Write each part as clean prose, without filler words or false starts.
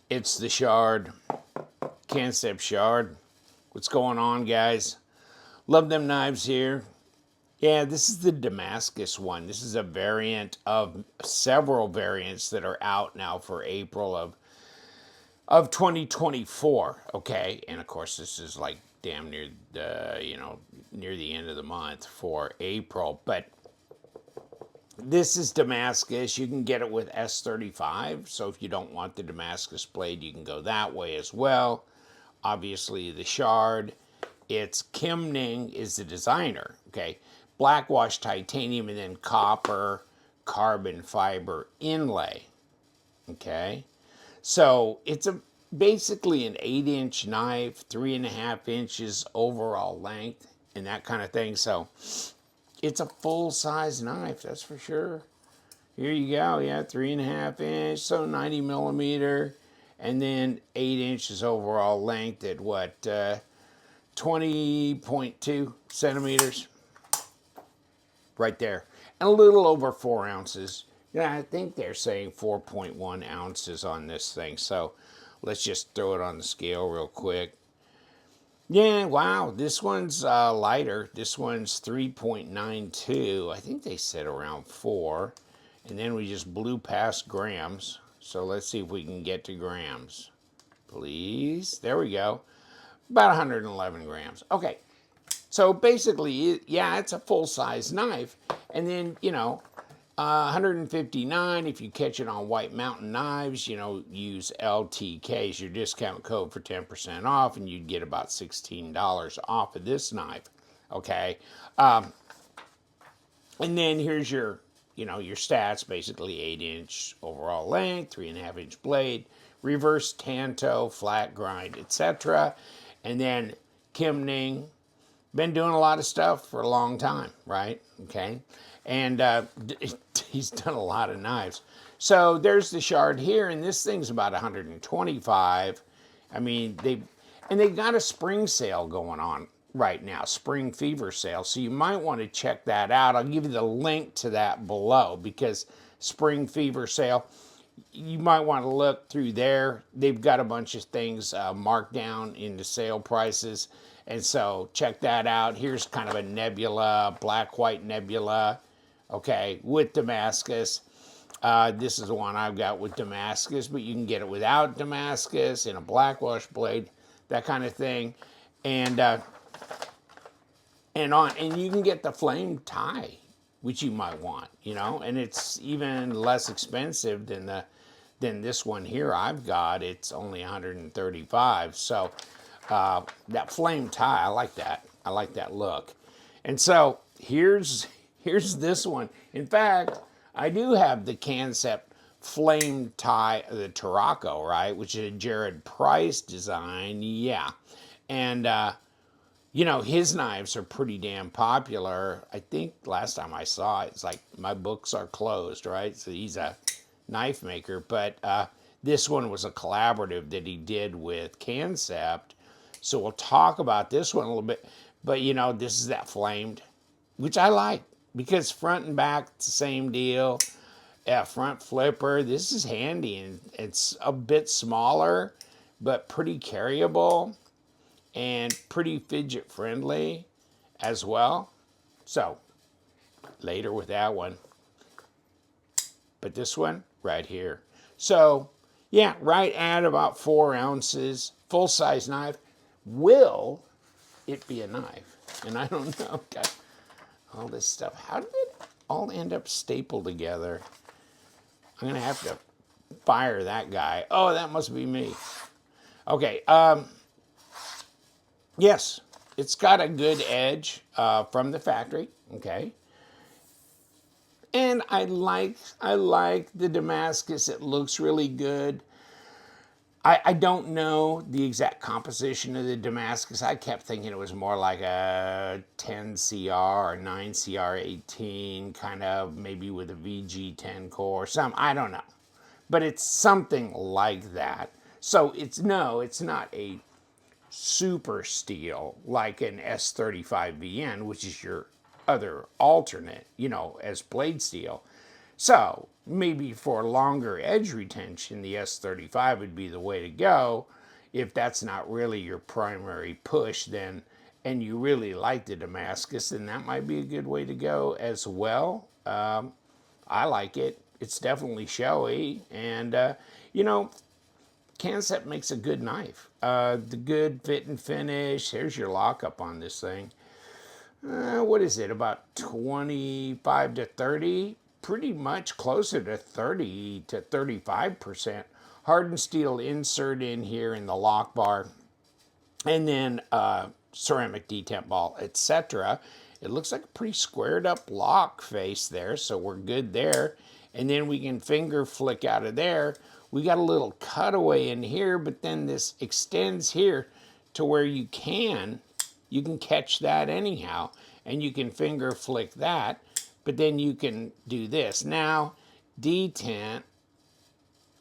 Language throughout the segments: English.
It's the Shard, Kansept Shard. What's going on, guys? Love them knives here. Yeah, this is the Damascus one. This is a variant of several variants that are out now for April of 2024. Okay, and of course this is like damn near the near the end of the month for April, but this is Damascus. You can get it with S35. So if you don't want the Damascus blade, you can go that way as well. Obviously, the Shard. It's Kim Ning is the designer. Okay, black wash titanium and then copper carbon fiber inlay. Okay, so it's a basically an 8-inch knife, 3.5 inches overall length, and that kind of thing. So it's a full-size knife, that's for sure. Here you go, yeah, 3.5 inch, so 90 millimeter, and then 8 inches overall length at what, 20.2 centimeters, right there, and a little over 4 ounces. Yeah, I think they're saying 4.1 ounces on this thing, so let's just throw it on the scale real quick. Yeah, wow, this one's lighter. This one's 3.92. I think they said around 4. And then we just blew past grams. So let's see if we can get to grams. Please. There we go. About 111 grams. Okay. So basically, yeah, it's a full-size knife. And then, 159 if you catch it on White Mountain Knives, use LTK as your discount code for 10% off, and you'd get about $16 off of this knife. Okay. And then here's your stats, basically 8-inch overall length, 3.5-inch blade, reverse tanto, flat grind, etc. And then Kim Ning, been doing a lot of stuff for a long time, right? Okay. And he's done a lot of knives. So there's the Shard here, and this thing's about 125. I mean, they've got a spring sale going on right now, spring fever sale. So you might want to check that out. I'll give you the link to that below, because spring fever sale, you might want to look through there. They've got a bunch of things marked down in the sale prices. And so check that out. Here's kind of a nebula, black-white nebula, okay, with Damascus. This is the one I've got with Damascus, but you can get it without Damascus in a black wash blade, that kind of thing. And you can get the flame tie, which you might want, and it's even less expensive than this one here I've got. It's only 135. So that flame tie, I like that. I like that look. And so here's this one. In fact, I do have the Kansept flame tie, the Tarraco, right, which is a Jared Price design. Yeah. And his knives are pretty damn popular. I think last time I saw it, it's like my books are closed, right? So he's a knife maker. But this one was a collaborative that he did with Kansept. So we'll talk about this one a little bit. But, this is that flamed, which I like, because front and back, it's the same deal. Yeah, front flipper. This is handy, and it's a bit smaller, but pretty carryable and pretty fidget friendly as well. So later with that one, but this one right here. So yeah, right at about 4 ounces, full size knife. Will it be a knife? And I don't know. Got all this stuff. How did it all end up stapled together? I'm gonna have to fire that guy. Oh, that must be me. Okay. Yes, it's got a good edge from the factory, okay? And I like the Damascus. It looks really good. I don't know the exact composition of the Damascus. I kept thinking it was more like a 10 CR or 9 CR 18, kind of maybe with a VG10 core or something. I don't know. But it's something like that. So it's not a super steel like an S35VN, which is your other alternate, as blade steel. So maybe for longer edge retention, the S35 would be the way to go. If that's not really your primary push, then, and you really like the Damascus, then that might be a good way to go as well. I like it. It's definitely showy, and you know, Kansept makes a good knife. The good fit and finish. Here's your lockup on this thing. What is it? About 25 to 30? Pretty much closer to 30 to 35%. Hardened steel insert in here in the lock bar, and then ceramic detent ball, etc. It looks like a pretty squared up lock face there, so we're good there. And then we can finger flick out of there. We got a little cutaway in here, but then this extends here to where you can catch that anyhow, and you can finger flick that, but then you can do this. Now, detent,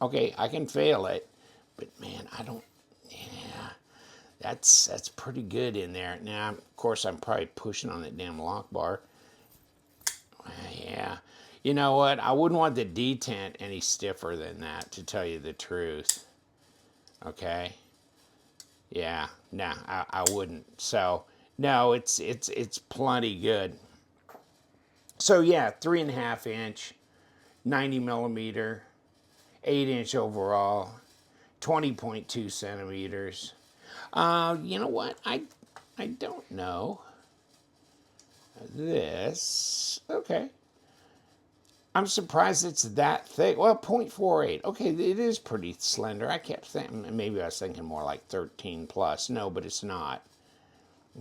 okay, I can fail it, but man, I don't, yeah, that's pretty good in there. Now, of course, I'm probably pushing on that damn lock bar. Yeah, you know what? I wouldn't want the detent any stiffer than that, to tell you the truth. Okay. Yeah, no, I wouldn't. So no, it's plenty good. So yeah, 3.5 inch, 90 millimeter, 8 inch overall, 20.2 centimeters. You know what? I don't know this. Okay. I'm surprised it's that thick. Well, 0.48. Okay, it is pretty slender. I kept thinking, maybe I was thinking more like 13 plus. No, but it's not.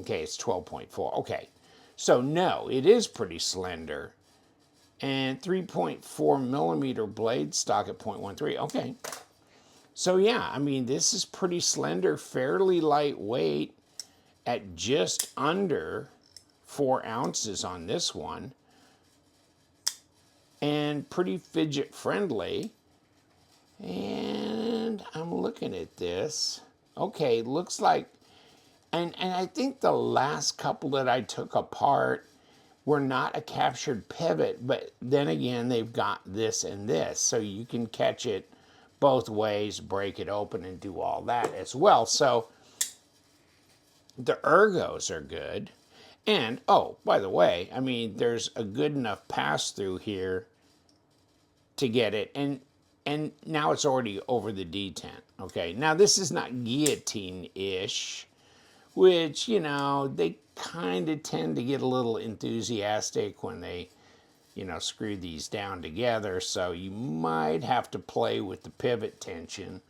Okay, it's 12.4. Okay, so no, it is pretty slender. And 3.4 millimeter blade stock at 0.13. Okay, so yeah, I mean, this is pretty slender, fairly lightweight at just under 4 ounces on this one. And pretty fidget friendly. And I'm looking at this. Okay, looks like, and I think the last couple that I took apart were not a captured pivot, but then again, they've got this and this, so you can catch it both ways, break it open, and do all that as well. So the ergos are good. And, oh, by the way, I mean, there's a good enough pass through here to get it. And now it's already over the detent. Okay, now this is not guillotine-ish, which, you know, they kind of tend to get a little enthusiastic when they, you know, screw these down together. So you might have to play with the pivot tension.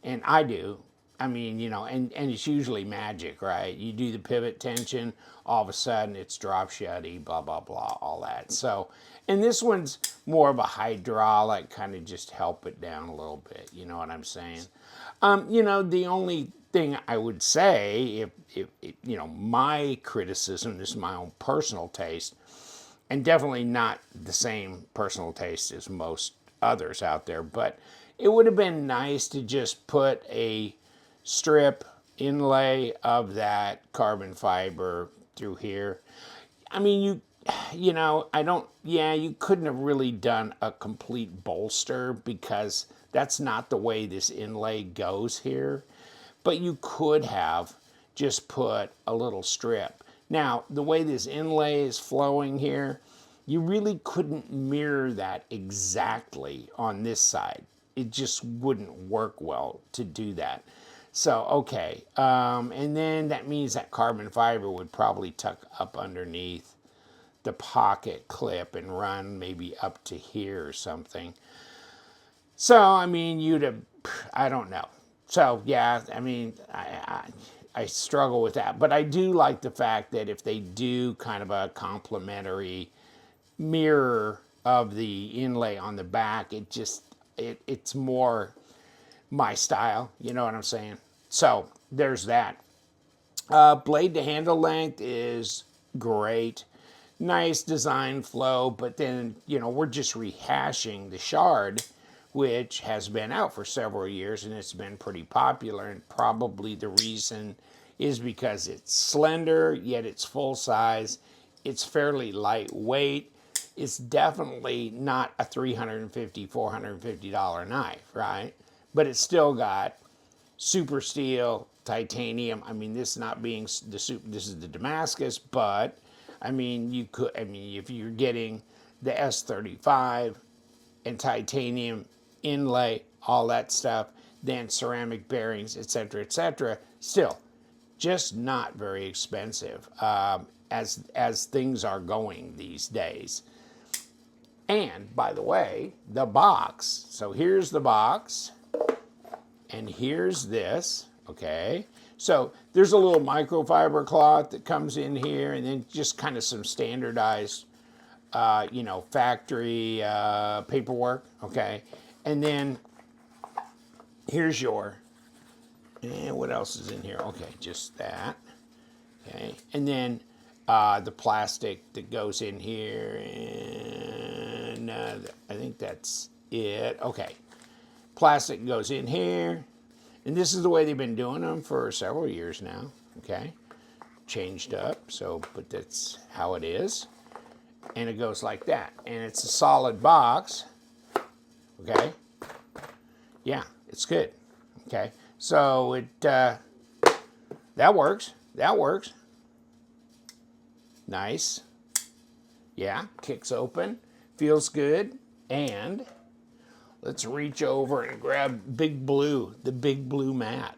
And I do. I mean, you know, and it's usually magic, right? You do the pivot tension, all of a sudden it's drop shutty, blah, blah, blah, all that. So, and this one's more of a hydraulic, kind of just help it down a little bit, you know what I'm saying? You know, the only thing I would say, if you know, my criticism, this is my own personal taste, and definitely not the same personal taste as most others out there, but it would have been nice to just put a strip inlay of that carbon fiber through here. I mean, you know, you couldn't have really done a complete bolster because that's not the way this inlay goes here. But you could have just put a little strip. Now, the way this inlay is flowing here, you really couldn't mirror that exactly on this side. It just wouldn't work well to do that. So, okay, and then that means that carbon fiber would probably tuck up underneath the pocket clip and run maybe up to here or something. So, I mean, I don't know. So, yeah, I mean, I struggle with that. But I do like the fact that if they do kind of a complementary mirror of the inlay on the back, it's more my style, you know what I'm saying? So there's that. Blade to handle length is great. Nice design flow, but then, you know, we're just rehashing the Shard, which has been out for several years and it's been pretty popular, and probably the reason is because it's slender, yet it's full size. It's fairly lightweight. it's definitely not a $350, $450 knife, right? But it's still got super steel, titanium. I mean, this not being this is the Damascus, but I mean, if you're getting the S35 and titanium inlay, all that stuff, then ceramic bearings, etc., still just not very expensive as things are going these days. And by the way, the box. So here's the box, and here's this. Okay. So there's a little microfiber cloth that comes in here, and then just kind of some standardized, factory paperwork. Okay. And then here's your, and what else is in here? Okay, just that. Okay. And then the plastic that goes in here, and I think that's it. Okay. Plastic goes in here, and this is the way they've been doing them for several years now. Okay. Changed up, so, but that's how it is. And it goes like that. And it's a solid box. Okay. Yeah, it's good. Okay. So that works. That works. Nice. Yeah, kicks open. Feels good. And let's reach over and grab Big Blue, the Big Blue mat.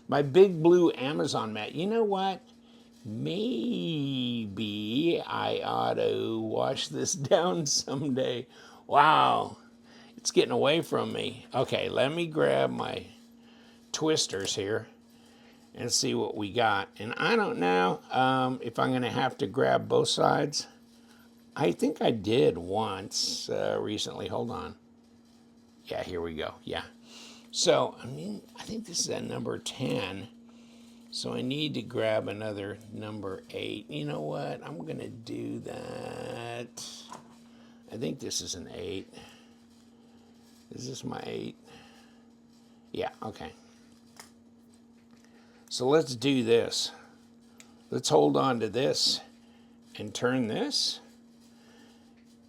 My Big Blue Amazon mat. You know what? Maybe I ought to wash this down someday. Wow, it's getting away from me. Okay, let me grab my twisters here and see what we got. And I don't know if I'm going to have to grab both sides. I think I did once recently. Hold on. Yeah, here we go. Yeah. So, I think this is at number 10. So I need to grab another number 8. You know what? I'm going to do that. I think this is an 8. Is this my 8? Yeah, okay. So let's do this. Let's hold on to this and turn this.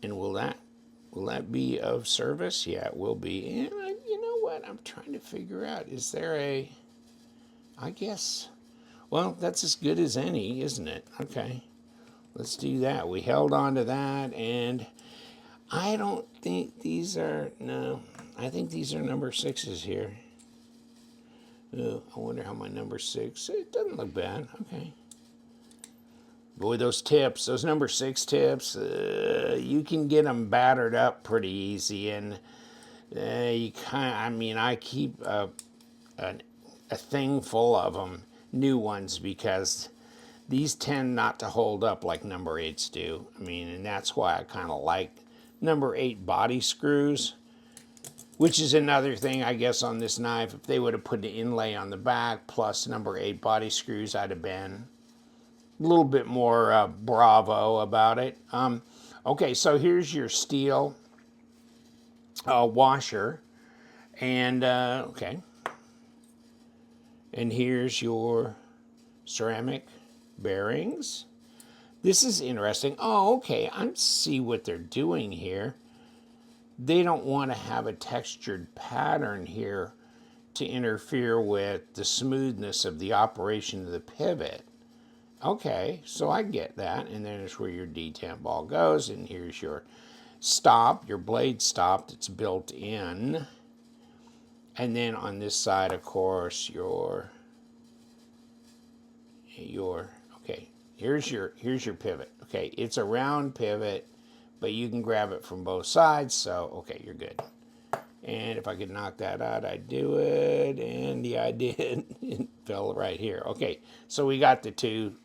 And will that be of service? Yeah, it will be. And you know what? I'm trying to figure out. Is there a... I guess... Well, that's as good as any, isn't it? Okay. Let's do that. We held on to that, and I don't think these are... No. I think these are number 6s here. Oh, I wonder how my number 6... It doesn't look bad. Okay. Boy, those tips, those number 6 tips, you can get them battered up pretty easy, and you kind. I keep a thing full of them, new ones, because these tend not to hold up like number 8s do. And that's why I kind of like number 8 body screws, which is another thing, I guess, on this knife. If they would have put an inlay on the back plus number 8 body screws, I'd have been a little bit more bravo about it. Okay, so here's your steel washer, and okay, and here's your ceramic bearings. This is interesting. Oh, okay, I see what they're doing here. They don't want to have a textured pattern here to interfere with the smoothness of the operation of the pivot. Okay, so I get that. And then it's where your detent ball goes, and here's your stop, your blade stop that's built in. And then on this side, of course, your okay, here's your pivot. Okay, it's a round pivot, but you can grab it from both sides, so okay, you're good. And if I could knock that out, I'd do it. And yeah, I did. It fell right here. Okay, so we got the two.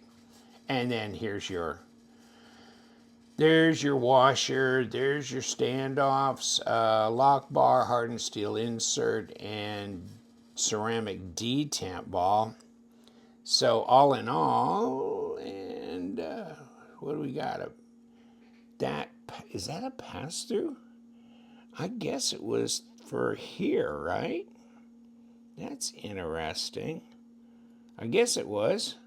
And then there's your washer, there's your standoffs, lock bar, hardened steel insert, and ceramic detent ball. So all in all, and what do we got? Is that a pass-through? I guess it was for here, right? That's interesting. I guess it was.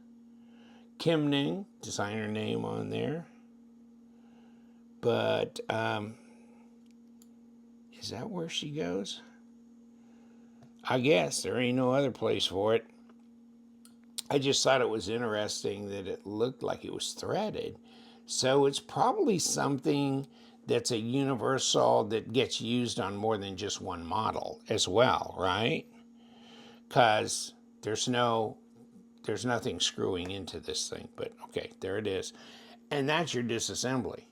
Kim Ning, designer name on there. But is that where she goes? I guess there ain't no other place for it. I just thought it was interesting that it looked like it was threaded. So it's probably something that's a universal that gets used on more than just one model as well, right? Because there's nothing screwing into this thing. But okay, there it is. And that's your disassembly.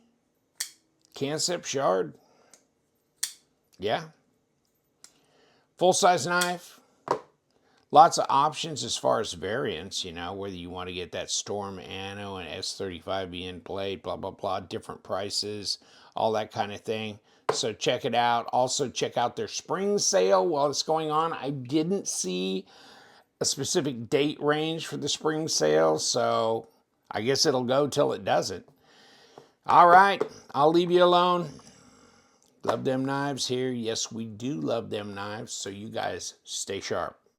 Kansept Shard. Yeah. Full-size knife. Lots of options as far as variants, you know, whether you want to get that Storm Anno and S35BN blade, blah, blah, blah, different prices, all that kind of thing. So check it out. Also check out their spring sale while it's going on. I didn't see a specific date range for the spring sale, so I guess it'll go till it doesn't. All right, I'll leave you alone. Love them knives here. Yes, we do love them knives, so you guys stay sharp.